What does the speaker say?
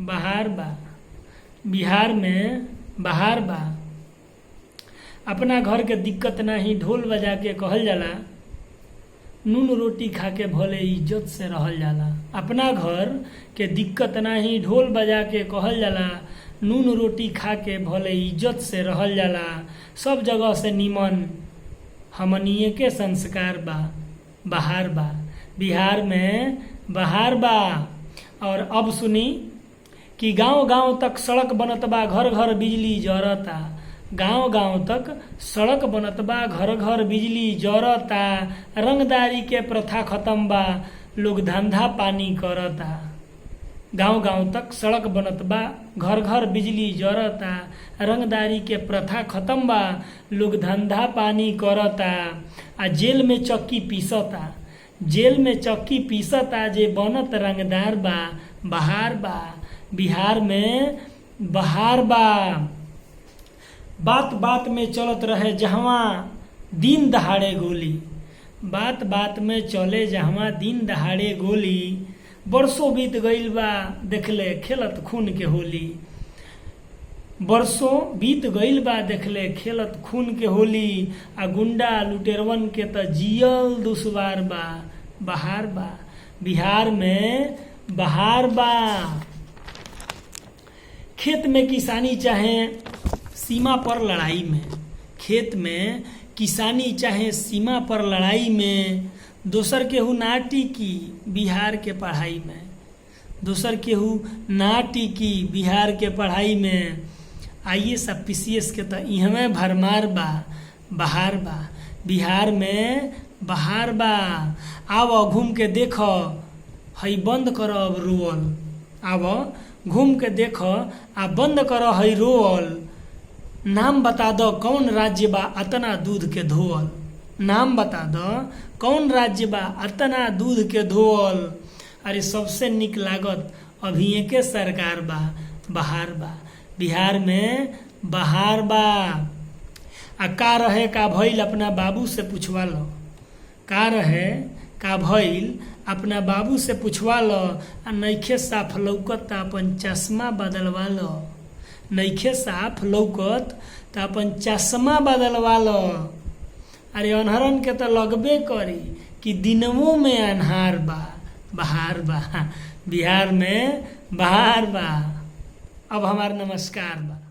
बहार बा। बिहार में बहार बा। अपना घर के दिक्कत नाही ढोल बजा के कहल जाला, नून रोटी खा के भले इज्जत से रहल जाला। अपना घर के दिक्कत नाही ढोल बजा के कहल जाला, नून रोटी खा के भले इज्जत से रहल जाला। सब जगह से निमन हमनिए के संस्कार बा। बहार बा। बिहार में बहार बा। और अब सुनी कि गांव गांव तक सड़क बनत बा, घर घर बिजली जरता। गांव गांव तक सड़क बनत बा, घर घर बिजली जरता। रंगदारी के प्रथा खत्म बा, लोग धंधा पानी करता। गांव गांव तक सड़क बनत बा, घर घर बिजली जरता। रंगदारी के प्रथा खत्म बा, लोग धंधा पानी करता। आ जेल में चक्की पीसता। जेल में चक्की पीसता, जे बनत रंगदार बा। बहार बा। बिहार में बहार बा। बात बात में चलत रहे जहवा दिन दहाड़े गोली। बात बात में चले जहवा दिन दहाड़े गोली। बरसों बीत गईल बा, देखले खेलत खून के होली। बरसों बीत गईल बा, देखले खेलत खून के होली। आ गुंडा लुटेरवन के त जियल दुश्वार बा। बहार बा। बिहार में बहार बा। खेत में किसानी चाहे सीमा पर लड़ाई में। खेत में किसानी चाहे सीमा पर लड़ाई में। दोसर केहू ना टिकी बिहार के पढ़ाई में। दोसर केहू ना टिकी बिहार के पढ़ाई में। IAS PCS के तो इहमे भरमार बा। बहार बा। बिहार में बहार बा। आव घूम के देख, हई बंद कर अब रोअल। आव घूम के देख आ बंद कर हई रोअल। नाम बता दो कौन राज्य बा अतना दूध के धोअल। नाम बता दो कौन राज्य बा अतना दूध के धोअल। अरे सबसे निक लागत अभी के सरकार बा। बहार बा। बिहार में बहार बा। आ का रहे का भइल अपना बाबू से पूछवा लो। का रहे का भइल अपना बाबू से पूछवा लो। आ नइखे साफ लौकत अपन चश्मा बदलवा लो। नइखे साफ लौकत त अपन चश्मा बदलवा लो। अरे अनहरन के तो लगबे करी कि दिनवों में अन्हार बा। बहार बा। बिहार में बहार बा। अब हमार नमस्कार बा।